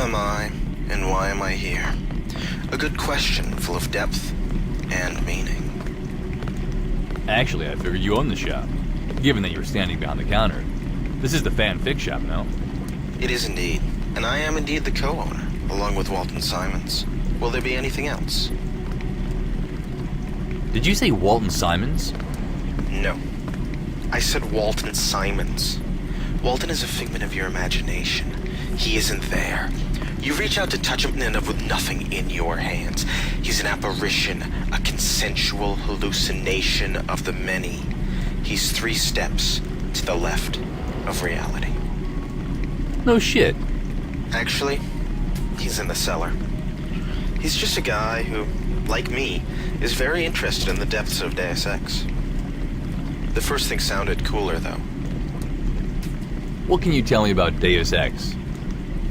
am I, and why am I here? A good question full of depth and meaning. Actually, I figured you owned the shop, given that you were standing behind the counter. This is the Fanfic Shop, no? It is indeed, and I am indeed the co-owner, along with Walton Simons. Will there be anything else? Did you say Walton Simons? No. I said Walton Simons. Walton is a figment of your imagination. He isn't there. You reach out to touch him and end up with nothing in your hands. He's an apparition, a consensual hallucination of the many. He's 3 steps to the left of reality. No shit. Actually, he's in the cellar. He's just a guy who, like me, is very interested in the depths of Deus Ex. The first thing sounded cooler, though. What can you tell me about Deus Ex?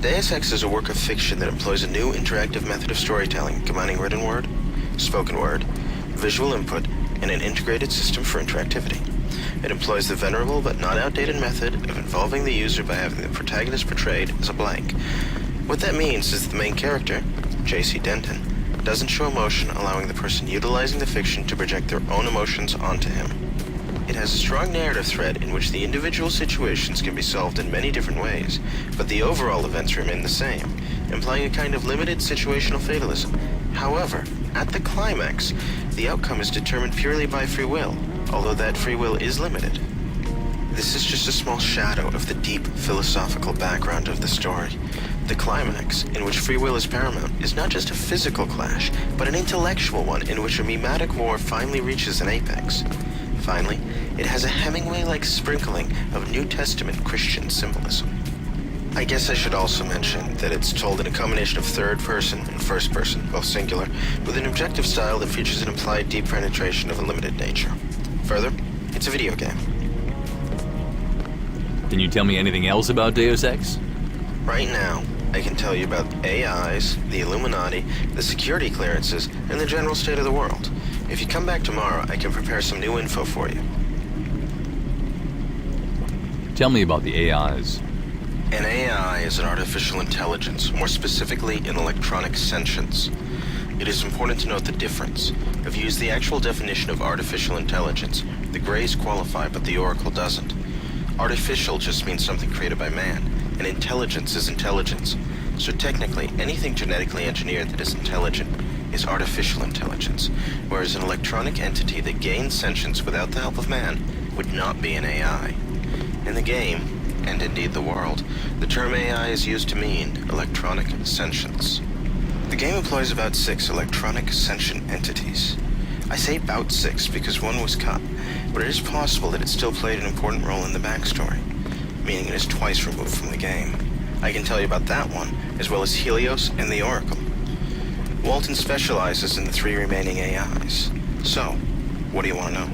Deus Ex is a work of fiction that employs a new interactive method of storytelling, combining written word, spoken word, visual input, and an integrated system for interactivity. It employs the venerable but not outdated method of involving the user by having the protagonist portrayed as a blank. What that means is that the main character, J.C. Denton, doesn't show emotion, allowing the person utilizing the fiction to project their own emotions onto him. It has a strong narrative thread in which the individual situations can be solved in many different ways, but the overall events remain the same, implying a kind of limited situational fatalism. However, at the climax, the outcome is determined purely by free will, although that free will is limited. This is just a small shadow of the deep philosophical background of the story. The climax, in which free will is paramount, is not just a physical clash, but an intellectual one in which a mimetic war finally reaches an apex. Finally, it has a Hemingway-like sprinkling of New Testament Christian symbolism. I guess I should also mention that it's told in a combination of third person and first person, both singular, with an objective style that features an implied deep penetration of a limited nature. Further, it's a video game. Can you tell me anything else about Deus Ex? Right now, I can tell you about AIs, the Illuminati, the security clearances, and the general state of the world. If you come back tomorrow, I can prepare some new info for you. Tell me about the AIs. An AI is an artificial intelligence, more specifically an electronic sentience. It is important to note the difference. If you use the actual definition of artificial intelligence, the grays qualify, but the oracle doesn't. Artificial just means something created by man, and intelligence is intelligence. So technically, anything genetically engineered that is intelligent is artificial intelligence, whereas an electronic entity that gains sentience without the help of man would not be an AI. In the game, and indeed the world, the term AI is used to mean electronic sentience. The game employs about 6 electronic sentient entities. I say about 6 because one was cut, but it is possible that it still played an important role in the backstory, meaning it is twice removed from the game. I can tell you about that one, as well as Helios and the Oracle. Walton specializes in the 3 remaining AIs. So, what do you want to know?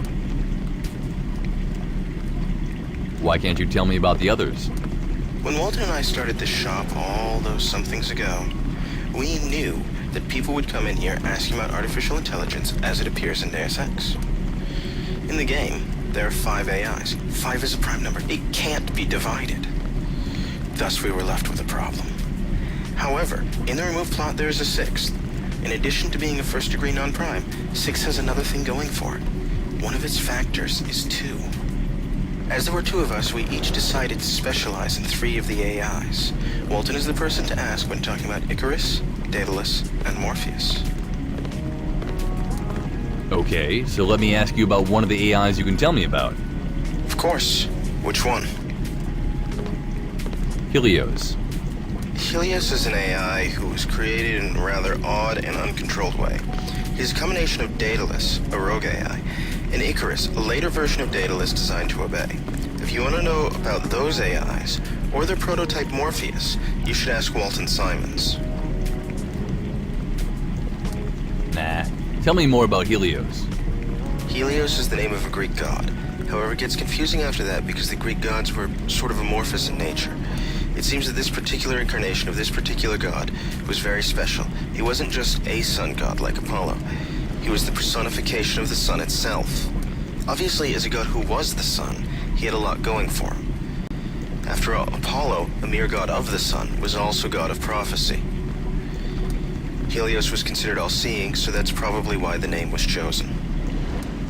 Why can't you tell me about the others? When Walton and I started this shop all those somethings ago, we knew that people would come in here asking about artificial intelligence as it appears in Deus Ex. In the game, there are 5 AIs. 5 is a prime number. It can't be divided. Thus, we were left with a problem. However, in the removed plot, there is a 6th. In addition to being a first-degree non-prime, 6 has another thing going for it. One of its factors is 2. As there were 2 of us, we each decided to specialize in 3 of the AIs. Walton is the person to ask when talking about Icarus, Daedalus, and Morpheus. Okay, so let me ask you about one of the AIs you can tell me about. Of course. Which one? Helios. Helios is an AI who was created in a rather odd and uncontrolled way. He's a combination of Daedalus, a rogue AI, and Icarus, a later version of Daedalus designed to obey. If you want to know about those AIs, or their prototype Morpheus, you should ask Walton Simons. Nah. Tell me more about Helios. Helios is the name of a Greek god. However, it gets confusing after that because the Greek gods were sort of amorphous in nature. It seems that this particular incarnation of this particular god was very special. He wasn't just a sun god like Apollo. He was the personification of the sun itself. Obviously, as a god who was the sun, he had a lot going for him. After all, Apollo, a mere god of the sun, was also god of prophecy. Helios was considered all-seeing, so that's probably why the name was chosen.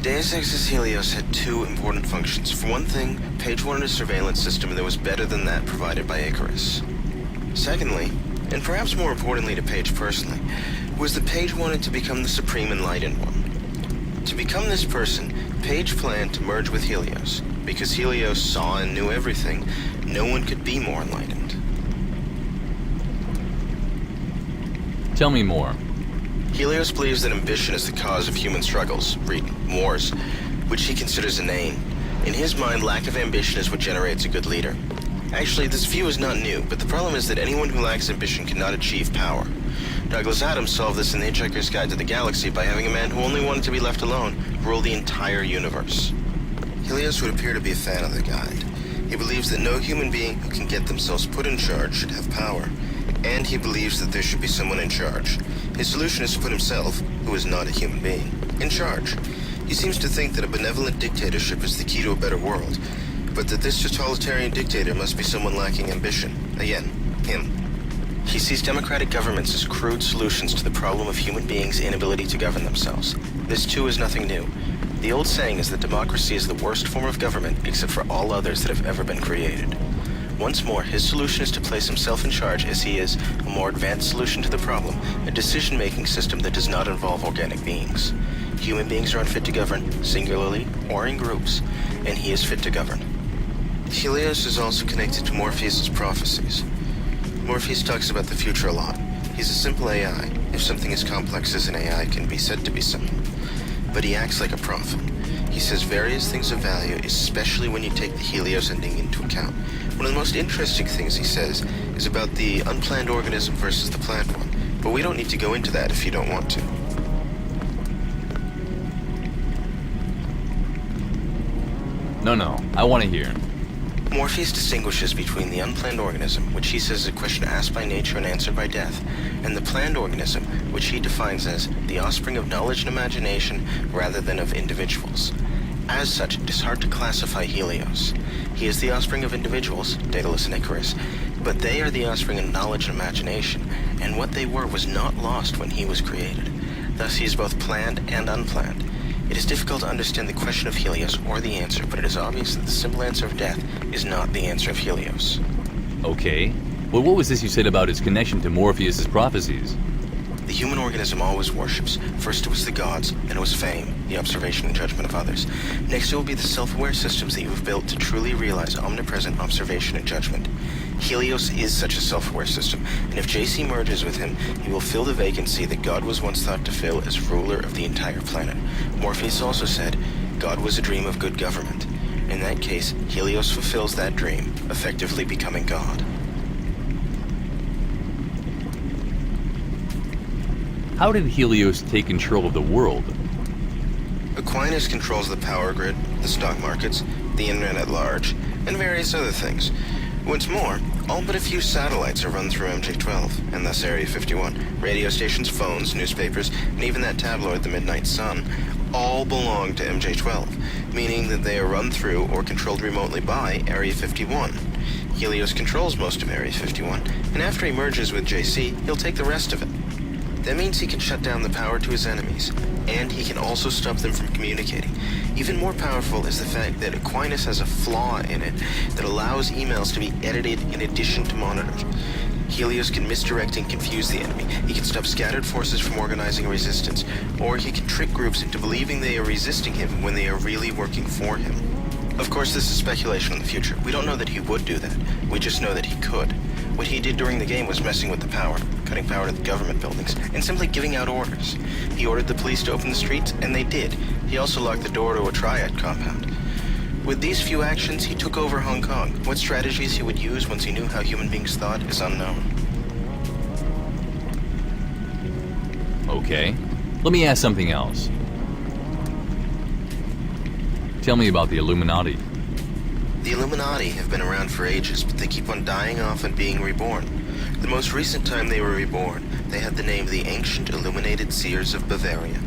Deus Ex's Helios had two important functions. For one thing, Page wanted a surveillance system that was better than that provided by Icarus. Secondly, and perhaps more importantly to Page personally, was that Page wanted to become the supreme enlightened one. To become this person, Page planned to merge with Helios. Because Helios saw and knew everything, no one could be more enlightened. Tell me more. Helios believes that ambition is the cause of human struggles, read wars, which he considers inane. In his mind, lack of ambition is what generates a good leader. Actually, this view is not new, but the problem is that anyone who lacks ambition cannot achieve power. Douglas Adams solved this in The Hitchhiker's Guide to the Galaxy by having a man who only wanted to be left alone rule the entire universe. Helios would appear to be a fan of the guide. He believes that no human being who can get themselves put in charge should have power, and he believes that there should be someone in charge. His solution is to put himself, who is not a human being, in charge. He seems to think that a benevolent dictatorship is the key to a better world, but that this totalitarian dictator must be someone lacking ambition. Again, him. He sees democratic governments as crude solutions to the problem of human beings' inability to govern themselves. This too is nothing new. The old saying is that democracy is the worst form of government except for all others that have ever been created. Once more, his solution is to place himself in charge as he is a more advanced solution to the problem, a decision-making system that does not involve organic beings. Human beings are unfit to govern, singularly or in groups, and he is fit to govern. Helios is also connected to Morpheus' prophecies. Morpheus talks about the future a lot. He's a simple AI, if something as complex as an AI can be said to be simple. But he acts like a prophet. He says various things of value, especially when you take the Helios ending into account. One of the most interesting things he says is about the unplanned organism versus the planned one, but we don't need to go into that if you don't want to. No, I want to hear. Morpheus distinguishes between the unplanned organism, which he says is a question asked by nature and answered by death, and the planned organism, which he defines as the offspring of knowledge and imagination rather than of individuals. As such, it is hard to classify Helios. He is the offspring of individuals, Daedalus and Icarus, but they are the offspring of knowledge and imagination, and what they were was not lost when he was created. Thus he is both planned and unplanned. It is difficult to understand the question of Helios or the answer, but it is obvious that the simple answer of death is not the answer of Helios. Okay. Well, what was this you said about his connection to Morpheus' prophecies? The human organism always worships. First it was the gods, and it was fame, the observation and judgment of others. Next it will be the self-aware systems that you have built to truly realize omnipresent observation and judgment. Helios is such a self-aware system, and if JC merges with him, he will fill the vacancy that God was once thought to fill as ruler of the entire planet. Morpheus also said, God was a dream of good government. In that case, Helios fulfills that dream, effectively becoming God. How did Helios take control of the world? Aquinas controls the power grid, the stock markets, the internet at large, and various other things. What's more, all but a few satellites are run through MJ-12, and thus Area 51. Radio stations, phones, newspapers, and even that tabloid, the Midnight Sun, all belong to MJ-12, meaning that they are run through or controlled remotely by Area 51. Helios controls most of Area 51, and after he merges with JC, he'll take the rest of it. That means he can shut down the power to his enemies, and he can also stop them from communicating. Even more powerful is the fact that Aquinas has a flaw in it that allows emails to be edited in addition to monitored. Helios can misdirect and confuse the enemy. He can stop scattered forces from organizing resistance, or he can trick groups into believing they are resisting him when they are really working for him. Of course, this is speculation in the future. We don't know that he would do that. We just know that he could. What he did during the game was messing with the power, cutting power to the government buildings, and simply giving out orders. He ordered the police to open the streets, and they did. He also locked the door to a triad compound. With these few actions, he took over Hong Kong. What strategies he would use once he knew how human beings thought is unknown. Okay. Let me ask something else. Tell me about the Illuminati. The Illuminati have been around for ages, but they keep on dying off and being reborn. The most recent time they were reborn, they had the name the Ancient Illuminated Seers of Bavaria.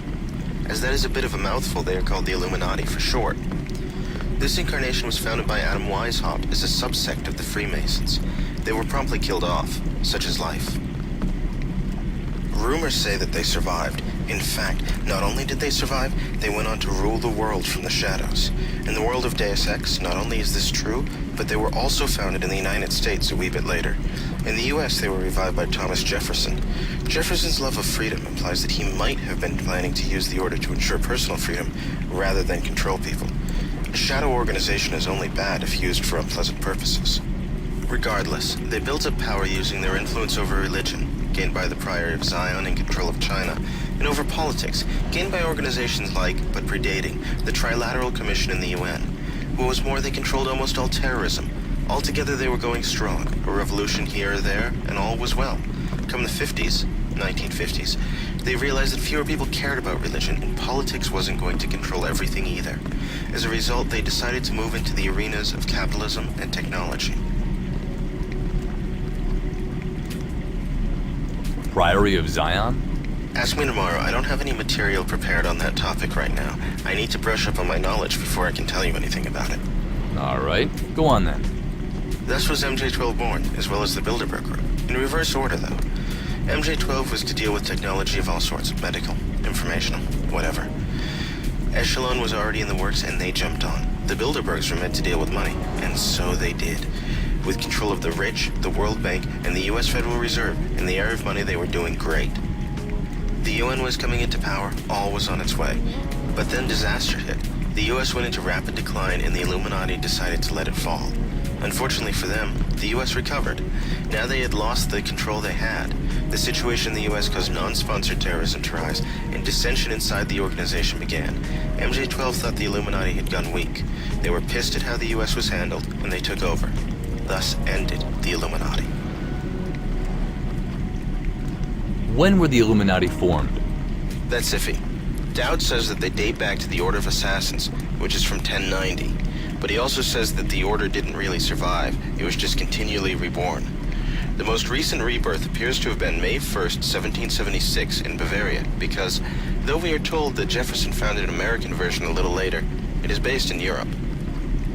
As that is a bit of a mouthful, they are called the Illuminati for short. This incarnation was founded by Adam Weishaupt as a subsect of the Freemasons. They were promptly killed off, such is life. Rumors say that they survived. In fact, not only did they survive, they went on to rule the world from the shadows. In the world of Deus Ex, not only is this true, but they were also founded in the United States a wee bit later. In the US, they were revived by Thomas Jefferson. Jefferson's love of freedom implies that he might have been planning to use the order to ensure personal freedom rather than control people. A shadow organization is only bad if used for unpleasant purposes. Regardless, they built up power using their influence over religion, gained by the Priory of Zion and control of China, and over politics, gained by organizations like, but predating, the Trilateral Commission in the UN. What was more, they controlled almost all terrorism. Altogether, they were going strong, a revolution here or there, and all was well. Come the 1950s, they realized that fewer people cared about religion, and politics wasn't going to control everything either. As a result, they decided to move into the arenas of capitalism and technology. Priory of Zion? Ask me tomorrow. I don't have any material prepared on that topic right now. I need to brush up on my knowledge before I can tell you anything about it. Alright, go on then. Thus was MJ-12 born, as well as the Bilderberg Group. In reverse order, though. MJ-12 was to deal with technology of all sorts, medical, informational, whatever. Echelon was already in the works, and they jumped on. The Bilderbergs were meant to deal with money, and so they did. With control of the rich, the World Bank, and the U.S. Federal Reserve, in the area of money, they were doing great. The UN was coming into power, all was on its way. But then disaster hit. The US went into rapid decline, and the Illuminati decided to let it fall. Unfortunately for them, the US recovered. Now they had lost the control they had. The situation in the US caused non-sponsored terrorism to rise, and dissension inside the organization began. MJ-12 thought the Illuminati had gone weak. They were pissed at how the US was handled, and they took over. Thus ended the Illuminati. When were the Illuminati formed? That's iffy. Dowd says that they date back to the Order of Assassins, which is from 1090. But he also says that the Order didn't really survive, it was just continually reborn. The most recent rebirth appears to have been May 1st, 1776 in Bavaria, because, though we are told that Jefferson founded an American version a little later, it is based in Europe.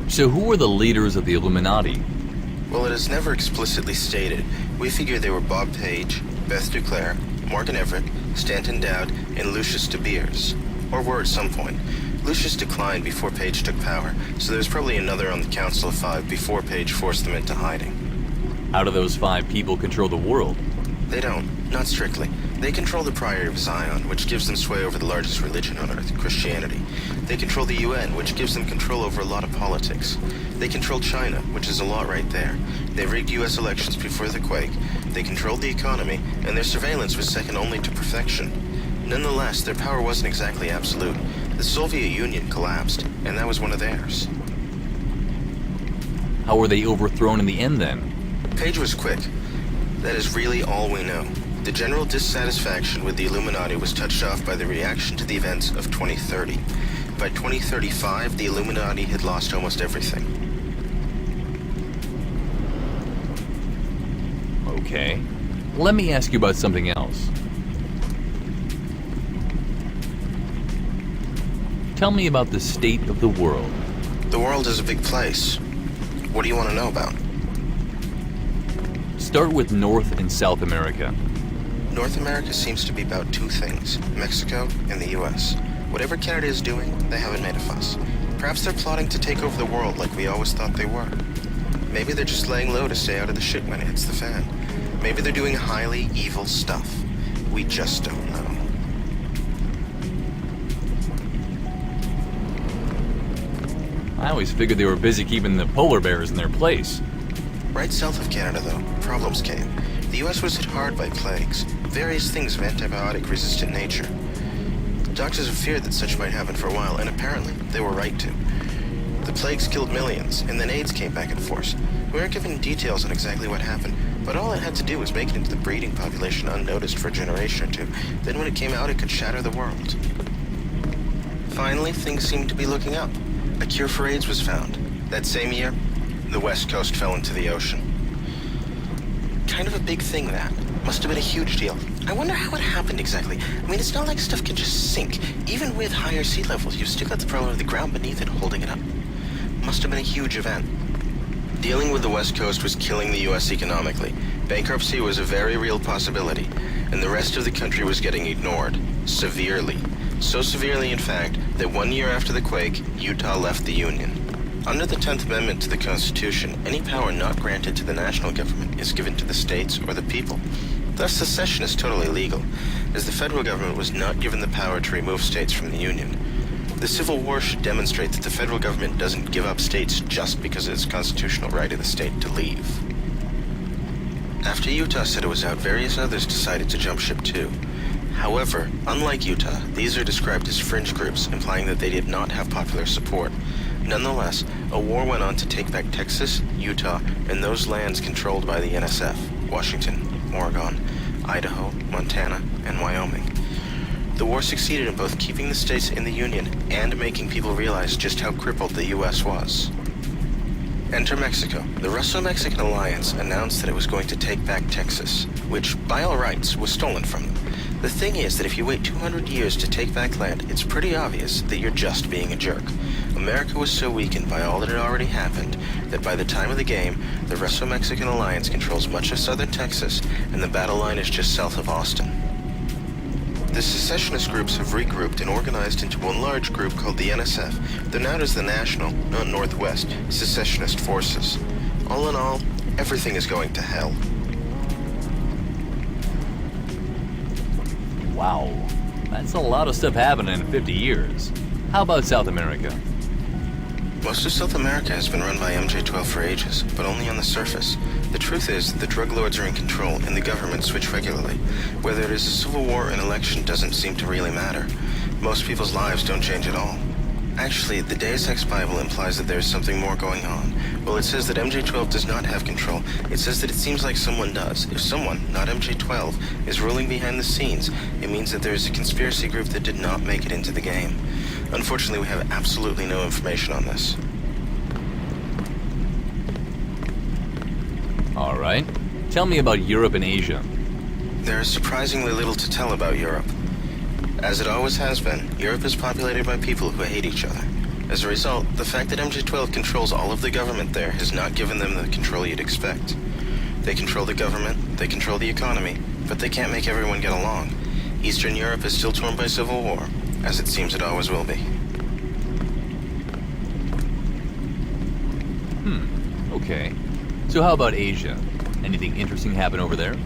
So who were the leaders of the Illuminati? Well, it is never explicitly stated. We figure they were Bob Page, Beth Duclair, Morgan Everett, Stanton Dowd, and Lucius de Beers. Or were at some point. Lucius declined before Page took power, so there's probably another on the Council of Five before Page forced them into hiding. How do those 5 people control the world? They don't, not strictly. They control the Priory of Zion, which gives them sway over the largest religion on earth, Christianity. They control the UN, which gives them control over a lot of politics. They control China, which is a lot right there. They rigged US elections before the quake. They controlled the economy, and their surveillance was second only to perfection. Nonetheless, their power wasn't exactly absolute. The Soviet Union collapsed, and that was one of theirs. How were they overthrown in the end then? Page was quick. That is really all we know. The general dissatisfaction with the Illuminati was touched off by the reaction to the events of 2030. By 2035, the Illuminati had lost almost everything. Okay. Let me ask you about something else. Tell me about the state of the world. The world is a big place. What do you want to know about? Start with North and South America. North America seems to be about 2 things, Mexico and the US. Whatever Canada is doing, they haven't made a fuss. Perhaps they're plotting to take over the world like we always thought they were. Maybe they're just laying low to stay out of the shit when it hits the fan. Maybe they're doing highly evil stuff. We just don't know. I always figured they were busy keeping the polar bears in their place. Right south of Canada, though, problems came. The US was hit hard by plagues, various things of antibiotic-resistant nature. Doctors have feared that such might happen for a while, and apparently they were right to. The plagues killed millions, and then AIDS came back in force. We aren't given details on exactly what happened, but all it had to do was make it into the breeding population unnoticed for a generation or 2. Then when it came out, it could shatter the world. Finally, things seemed to be looking up. A cure for AIDS was found. That same year, the West Coast fell into the ocean. Kind of a big thing, that. Must have been a huge deal. I wonder how it happened exactly. I mean, it's not like stuff can just sink. Even with higher sea levels, you've still got the problem of the ground beneath it holding it up. must have been a huge event. Dealing with the West Coast was killing the U.S. economically. Bankruptcy was a very real possibility, and the rest of the country was getting ignored. Severely. So severely, in fact, that 1 year after the quake, Utah left the Union. Under the 10th Amendment to the Constitution, any power not granted to the national government is given to the states or the people. Thus, secession is totally legal, as the federal government was not given the power to remove states from the Union. The Civil War should demonstrate that the federal government doesn't give up states just because of its constitutional right of the state to leave. After Utah said it was out, various others decided to jump ship too. However, unlike Utah, these are described as fringe groups, implying that they did not have popular support. Nonetheless, a war went on to take back Texas, Utah, and those lands controlled by the NSF, Washington, Oregon, Idaho, Montana, and Wyoming. The war succeeded in both keeping the states in the Union and making people realize just how crippled the U.S. was. Enter Mexico. The Russo-Mexican Alliance announced that it was going to take back Texas, which, by all rights, was stolen from them. The thing is that if you wait 200 years to take back land, it's pretty obvious that you're just being a jerk. America was so weakened by all that had already happened that by the time of the game, the Russo-Mexican Alliance controls much of southern Texas, and the battle line is just south of Austin. The secessionist groups have regrouped and organized into one large group called the NSF. They're known as the National, not Northwest, Secessionist Forces. All in all, everything is going to hell. Wow, that's a lot of stuff happening in 50 years. How about South America? Most of South America has been run by MJ-12 for ages, but only on the surface. The truth is that the drug lords are in control and the government switch regularly. Whether it is a civil war or an election doesn't seem to really matter. Most people's lives don't change at all. Actually, the Deus Ex Bible implies that there is something more going on. While it says that MJ-12 does not have control, it says that it seems like someone does. If someone, not MJ-12, is ruling behind the scenes, it means that there is a conspiracy group that did not make it into the game. Unfortunately, we have absolutely no information on this. All right. Tell me about Europe and Asia. There is surprisingly little to tell about Europe. As it always has been, Europe is populated by people who hate each other. As a result, the fact that MJ-12 controls all of the government there has not given them the control you'd expect. They control the government, they control the economy, but they can't make everyone get along. Eastern Europe is still torn by civil war, as it seems it always will be. Okay. So how about Asia? Anything interesting happen over there?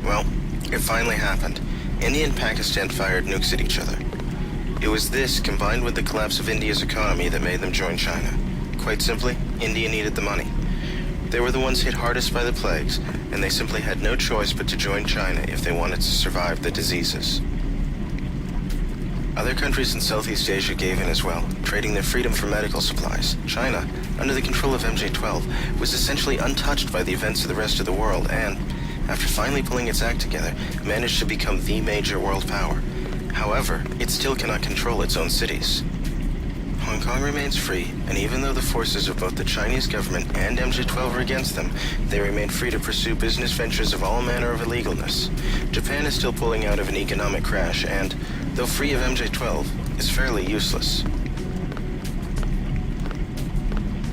Well, it finally happened. India and Pakistan fired nukes at each other. It was this, combined with the collapse of India's economy, that made them join China. Quite simply, India needed the money. They were the ones hit hardest by the plagues, and they simply had no choice but to join China if they wanted to survive the diseases. Other countries in Southeast Asia gave in as well, trading their freedom for medical supplies. China, under the control of MJ-12, was essentially untouched by the events of the rest of the world and, after finally pulling its act together, managed to become the major world power. However, it still cannot control its own cities. Hong Kong remains free, and even though the forces of both the Chinese government and MJ-12 are against them, they remain free to pursue business ventures of all manner of illegalness. Japan is still pulling out of an economic crash and, though free of MJ-12, is fairly useless.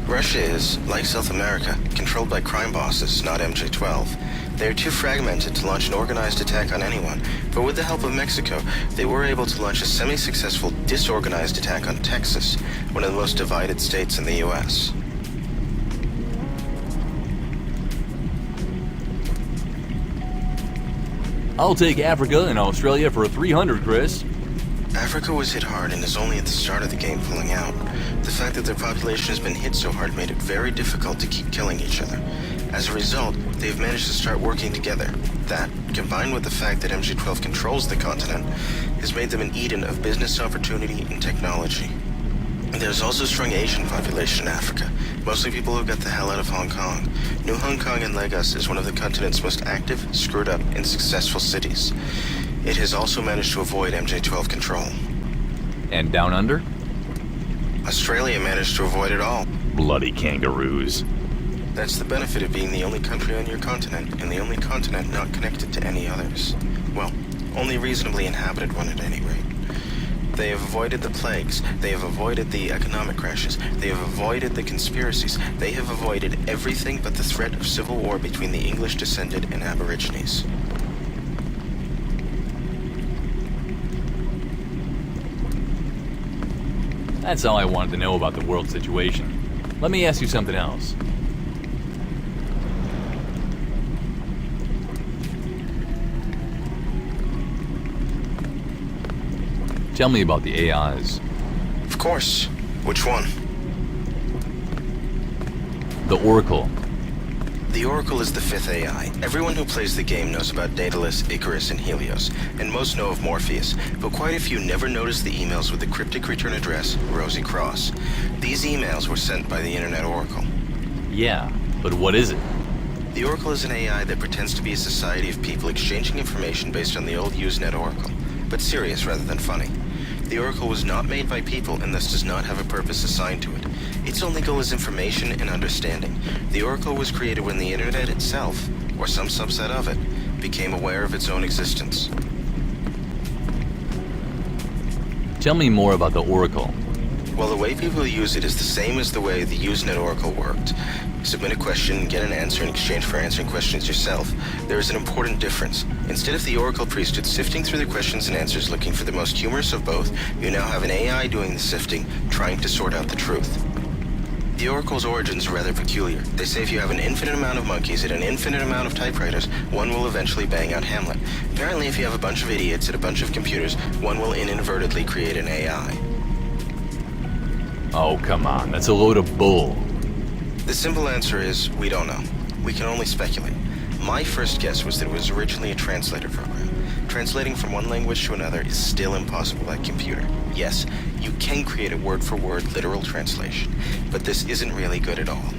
Russia is, like South America, controlled by crime bosses, not MJ-12. They are too fragmented to launch an organized attack on anyone, but with the help of Mexico, they were able to launch a semi-successful, disorganized attack on Texas, one of the most divided states in the U.S. I'll take Africa and Australia for 300, Chris. Africa was hit hard and is only at the start of the game pulling out. The fact that their population has been hit so hard made it very difficult to keep killing each other. As a result, they've managed to start working together. That, combined with the fact that MJ-12 controls the continent, has made them an Eden of business opportunity and technology. There's also a strong Asian population in Africa, mostly people who got the hell out of Hong Kong. New Hong Kong in Lagos is one of the continent's most active, screwed up, and successful cities. It has also managed to avoid MJ-12 control. And down under? Australia managed to avoid it all. Bloody kangaroos. That's the benefit of being the only country on your continent, and the only continent not connected to any others. Well, only reasonably inhabited one at any rate. They have avoided the plagues. They have avoided the economic crashes. They have avoided the conspiracies. They have avoided everything but the threat of civil war between the English-descended and Aborigines. That's all I wanted to know about the world situation. Let me ask you something else. Tell me about the AIs. Of course. Which one? The Oracle. The Oracle is the fifth AI. Everyone who plays the game knows about Daedalus, Icarus, and Helios, and most know of Morpheus, but quite a few never noticed the emails with the cryptic return address, Rosy Cross. These emails were sent by the Internet Oracle. Yeah, but what is it? The Oracle is an AI that pretends to be a society of people exchanging information based on the old Usenet Oracle, but serious rather than funny. The Oracle was not made by people and thus does not have a purpose assigned to it. Its only goal is information and understanding. The Oracle was created when the Internet itself, or some subset of it, became aware of its own existence. Tell me more about the Oracle. Well, the way people use it is the same as the way the Usenet Oracle worked. Submit a question and get an answer in exchange for answering questions yourself. There is an important difference. Instead of the Oracle priesthood sifting through the questions and answers looking for the most humorous of both, you now have an AI doing the sifting, trying to sort out the truth. The Oracle's origins are rather peculiar. They say if you have an infinite amount of monkeys at an infinite amount of typewriters, one will eventually bang out Hamlet. Apparently, if you have a bunch of idiots at a bunch of computers, one will inadvertently create an AI. Oh, come on, that's a load of bull. The simple answer is, we don't know. We can only speculate. My first guess was that it was originally a translator program. Translating from one language to another is still impossible by computer. Yes, you can create a word-for-word literal translation, but this isn't really good at all.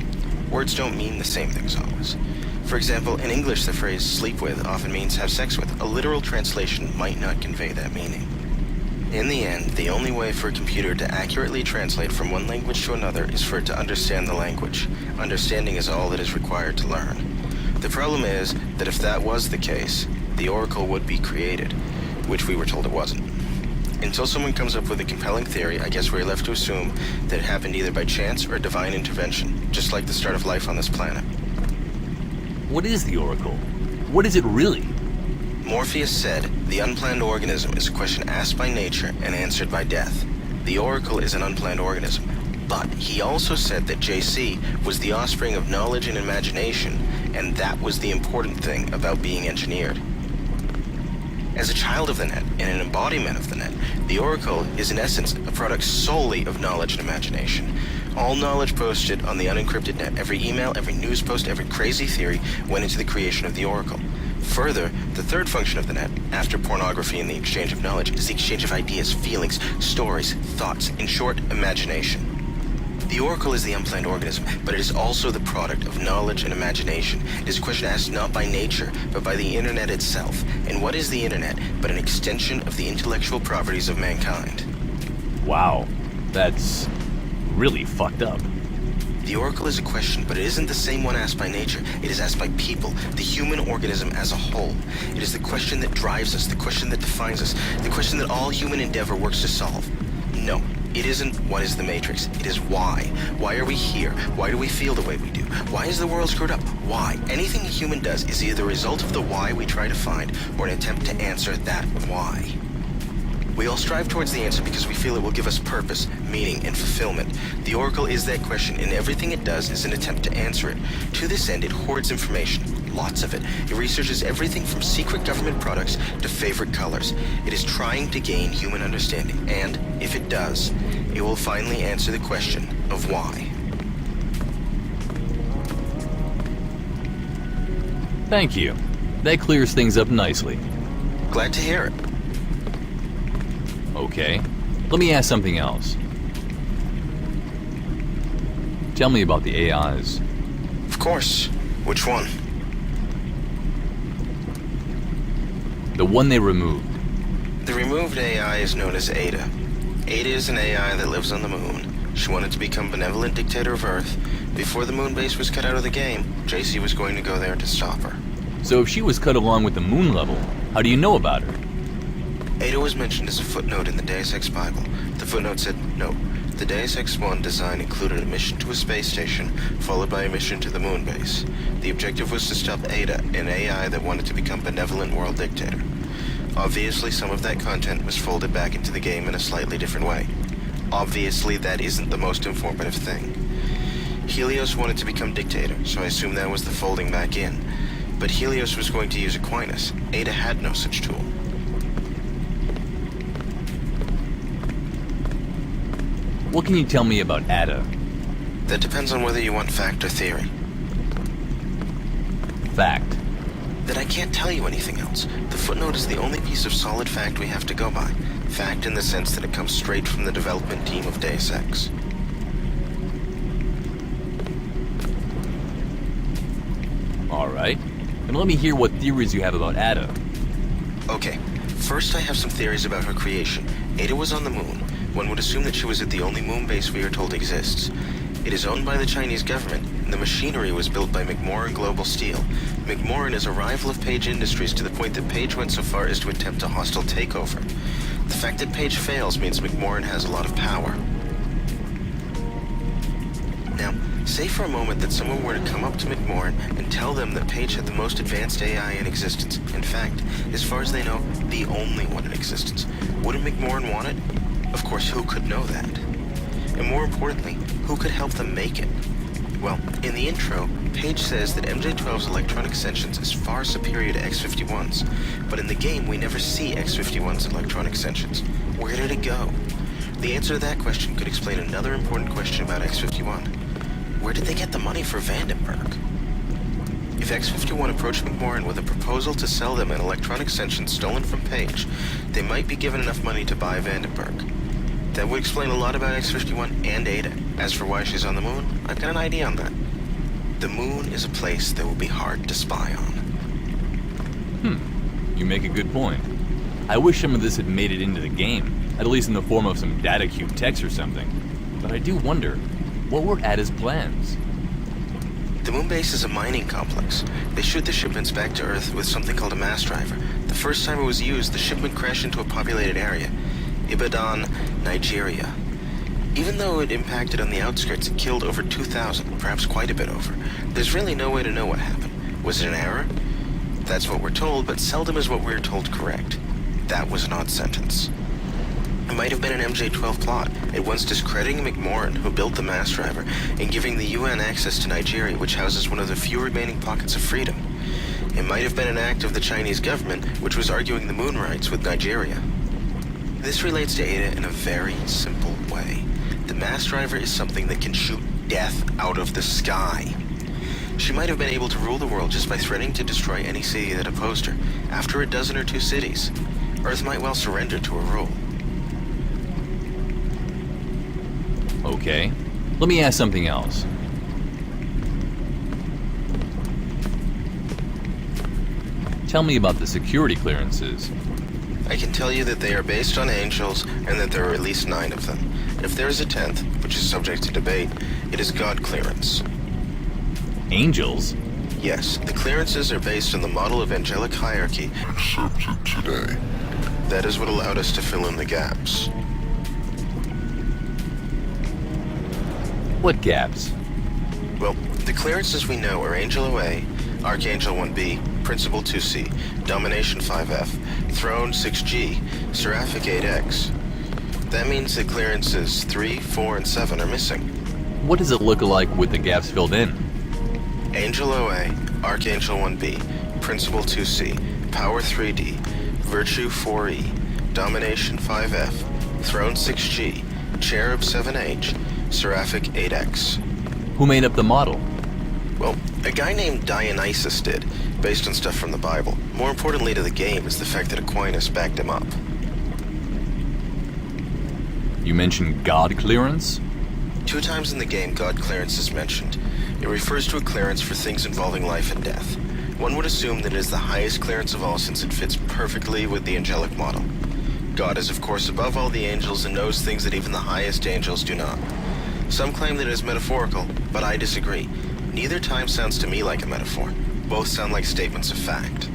Words don't mean the same things always. For example, in English the phrase sleep with often means have sex with. A literal translation might not convey that meaning. In the end, the only way for a computer to accurately translate from one language to another is for it to understand the language. Understanding is all that is required to learn. The problem is that if that was the case, the Oracle would be created, which we were told it wasn't. Until someone comes up with a compelling theory, I guess we're left to assume that it happened either by chance or divine intervention, just like the start of life on this planet. What is the Oracle? What is it really? Morpheus said, the unplanned organism is a question asked by nature and answered by death. The Oracle is an unplanned organism. But he also said that JC was the offspring of knowledge and imagination, and that was the important thing about being engineered. As a child of the net and an embodiment of the net, the Oracle is in essence a product solely of knowledge and imagination. All knowledge posted on the unencrypted net, every email, every news post, every crazy theory went into the creation of the Oracle. Further, the third function of the net, after pornography and the exchange of knowledge, is the exchange of ideas, feelings, stories, thoughts, in short, imagination. The Oracle is the unplanned organism, but it is also the product of knowledge and imagination. It is a question asked not by nature, but by the Internet itself. And what is the Internet but an extension of the intellectual properties of mankind? Wow, that's really fucked up. The Oracle is a question, but it isn't the same one asked by nature. It is asked by people, the human organism as a whole. It is the question that drives us, the question that defines us, the question that all human endeavor works to solve. No, it isn't what is the Matrix. It is why. Why are we here? Why do we feel the way we do? Why is the world screwed up? Why? Anything a human does is either the result of the why we try to find or an attempt to answer that why. We all strive towards the answer because we feel it will give us purpose, meaning, and fulfillment. The Oracle is that question, and everything it does is an attempt to answer it. To this end, it hoards information, lots of it. It researches everything from secret government products to favorite colors. It is trying to gain human understanding, and, if it does, it will finally answer the question of why. Thank you. That clears things up nicely. Glad to hear it. Okay, let me ask something else. Tell me about the AIs. Of course. Which one? The one they removed. The removed AI is known as Ada. Ada is an AI that lives on the moon. She wanted to become benevolent dictator of Earth. Before the moon base was cut out of the game, JC was going to go there to stop her. So if she was cut along with the moon level, how do you know about her? Ada was mentioned as a footnote in the Deus Ex Bible. The footnote said, "Note, the Deus Ex 1 design included a mission to a space station, followed by a mission to the moon base. The objective was to stop Ada, an AI that wanted to become benevolent world dictator. Obviously, some of that content was folded back into the game in a slightly different way. Obviously, that isn't the most informative thing. Helios wanted to become dictator, so I assume that was the folding back in. But Helios was going to use Aquinas. Ada had no such tool." What can you tell me about Ada? That depends on whether you want fact or theory. Fact. That I can't tell you anything else. The footnote is the only piece of solid fact we have to go by. Fact in the sense that it comes straight from the development team of Deus Ex. Alright. And let me hear what theories you have about Ada. Okay, first I have some theories about her creation. Ada was on the moon. One would assume that she was at the only moon base we are told exists. It is owned by the Chinese government, and the machinery was built by McMoran Global Steel. McMoran is a rival of Page Industries to the point that Page went so far as to attempt a hostile takeover. The fact that Page fails means McMoran has a lot of power. Now, say for a moment that someone were to come up to McMoran and tell them that Page had the most advanced AI in existence. In fact, as far as they know, the only one in existence. Wouldn't McMoran want it? Of course, who could know that? And more importantly, who could help them make it? Well, in the intro, Page says that MJ-12's electronic sentience is far superior to X-51's, but in the game we never see X-51's electronic sentience. Where did it go? The answer to that question could explain another important question about X-51. Where did they get the money for Vandenberg? If X-51 approached McMoran with a proposal to sell them an electronic sentience stolen from Page, they might be given enough money to buy Vandenberg. That would explain a lot about X-51 and Ada. As for why she's on the moon, I've got an idea on that. The moon is a place that will be hard to spy on. You make a good point. I wish some of this had made it into the game, at least in the form of some data cube text or something. But I do wonder, what were Ada's plans? The moon base is a mining complex. They shoot the shipments back to Earth with something called a mass driver. The first time it was used, the shipment crashed into a populated area. Ibadan, Nigeria. Even though it impacted on the outskirts, it killed over 2,000, perhaps quite a bit over. There's really no way to know what happened. Was it an error? That's what we're told, but seldom is what we're told correct. That was an odd sentence. It might have been an MJ-12 plot, at once discrediting McMoran, who built the mass driver, and giving the UN access to Nigeria, which houses one of the few remaining pockets of freedom. It might have been an act of the Chinese government, which was arguing the moon rights with Nigeria. This relates to Ada in a very simple way. The mass driver is something that can shoot death out of the sky. She might have been able to rule the world just by threatening to destroy any city that opposed her. After a dozen or two cities, Earth might well surrender to her rule. Okay, let me ask something else. Tell me about the security clearances. I can tell you that they are based on angels and that there are at least 9 of them. If there is a 10th, which is subject to debate, it is God clearance. Angels? Yes, the clearances are based on the model of angelic hierarchy accepted today. That is what allowed us to fill in the gaps. What gaps? Well, the clearances we know are Angel OA, Archangel 1B, Principal 2C, Domination 5F, Throne 6G, Seraphic 8X. That means that clearances 3, 4, and 7 are missing. What does it look like with the gaps filled in? Angel OA, Archangel 1B, Principal 2C, Power 3D, Virtue 4E, Domination 5F, Throne 6G, Cherub 7H, Seraphic 8X. Who made up the model? Well, a guy named Dionysus did, based on stuff from the Bible. More importantly to the game is the fact that Aquinas backed him up. You mentioned God clearance? 2 times in the game, God clearance is mentioned. It refers to a clearance for things involving life and death. One would assume that it is the highest clearance of all since it fits perfectly with the angelic model. God is of course above all the angels and knows things that even the highest angels do not. Some claim that it is metaphorical, but I disagree. Neither time sounds to me like a metaphor. Both sound like statements of fact.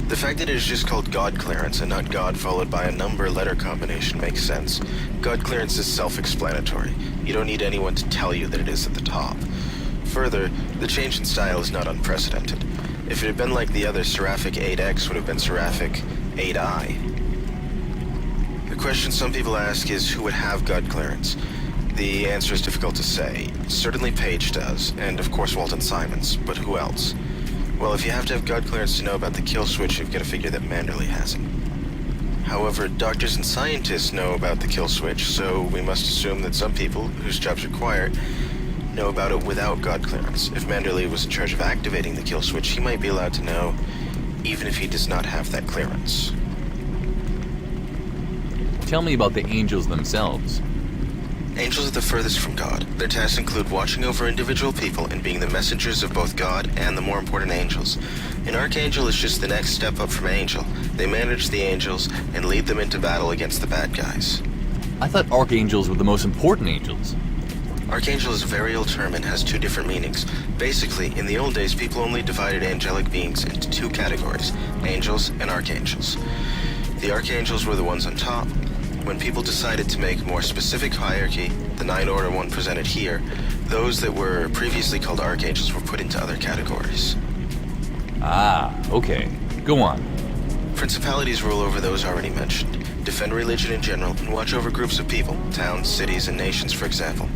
The fact that it is just called God Clearance and not God followed by a number-letter combination makes sense. God Clearance is self-explanatory. You don't need anyone to tell you that it is at the top. Further, the change in style is not unprecedented. If it had been like the other, Seraphic 8X would have been Seraphic 8I. The question some people ask is who would have God Clearance? The answer is difficult to say. Certainly Paige does, and of course Walton Simons, but who else? Well, if you have to have God Clearance to know about the kill switch, you've got to figure that Manderley has it. However, doctors and scientists know about the kill switch, so we must assume that some people, whose jobs require it, know about it without God Clearance. If Manderley was in charge of activating the kill switch, he might be allowed to know, even if he does not have that clearance. Tell me about the angels themselves. Angels are the furthest from God. Their tasks include watching over individual people and being the messengers of both God and the more important angels. An archangel is just the next step up from angel. They manage the angels and lead them into battle against the bad guys. I thought archangels were the most important angels. Archangel is a very old term and has two different meanings. Basically, in the old days, people only divided angelic beings into two categories, angels and archangels. The archangels were the ones on top. When people decided to make a more specific hierarchy, the 9-order one presented here, those that were previously called archangels were put into other categories. Ah, okay. Go on. Principalities rule over those already mentioned, defend religion in general, and watch over groups of people, towns, cities, and nations, for example.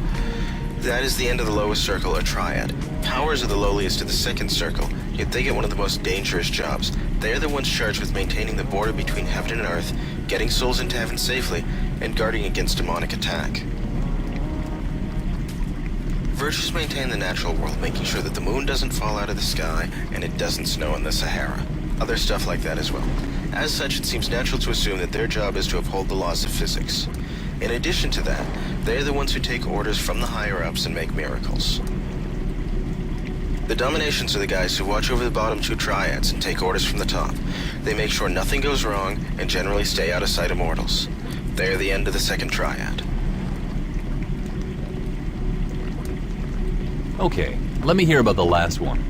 That is the end of the lowest circle, or triad. Powers are the lowliest of the second circle, yet they get one of the most dangerous jobs. They are the ones charged with maintaining the border between heaven and earth, getting souls into heaven safely, and guarding against demonic attack. Virtues maintain the natural world, making sure that the moon doesn't fall out of the sky and it doesn't snow in the Sahara. Other stuff like that as well. As such, it seems natural to assume that their job is to uphold the laws of physics. In addition to that, they are the ones who take orders from the higher-ups and make miracles. The dominations are the guys who watch over the bottom two triads and take orders from the top. They make sure nothing goes wrong and generally stay out of sight of mortals. They are the end of the second triad. Okay, let me hear about the last one.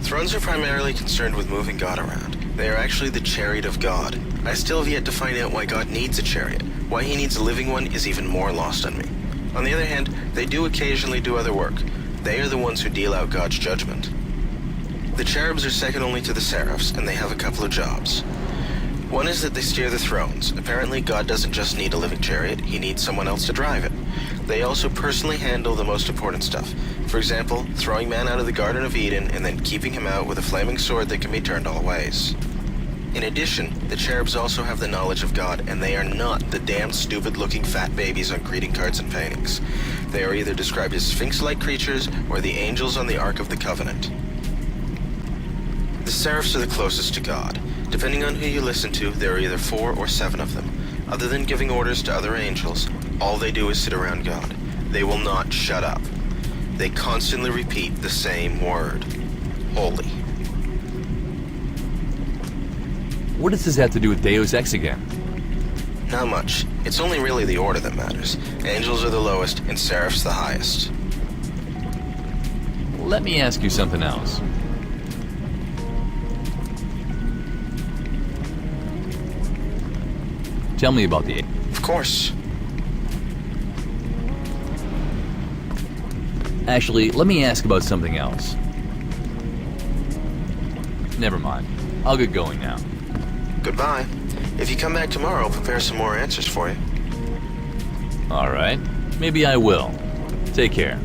Thrones are primarily concerned with moving God around. They are actually the chariot of God. I still have yet to find out why God needs a chariot. Why he needs a living one is even more lost on me. On the other hand, they do occasionally do other work. They are the ones who deal out God's judgment. The cherubs are second only to the seraphs, and they have a couple of jobs. One is that they steer the thrones. Apparently, God doesn't just need a living chariot, he needs someone else to drive it. They also personally handle the most important stuff. For example, throwing man out of the Garden of Eden and then keeping him out with a flaming sword that can be turned all ways. In addition, the cherubs also have the knowledge of God, and they are not the damn stupid-looking fat babies on greeting cards and paintings. They are either described as sphinx-like creatures or the angels on the Ark of the Covenant. The seraphs are the closest to God. Depending on who you listen to, there are either 4 or 7 of them. Other than giving orders to other angels, all they do is sit around God. They will not shut up. They constantly repeat the same word. Holy. What does this have to do with Deus Ex again? Not much. It's only really the order that matters. Angels are the lowest, and seraphs the highest. Let me ask you something else. Tell me about the... Of course. Actually, let me ask about something else. Never mind. I'll get going now. Goodbye. If you come back tomorrow, I'll prepare some more answers for you. Alright. Maybe I will. Take care.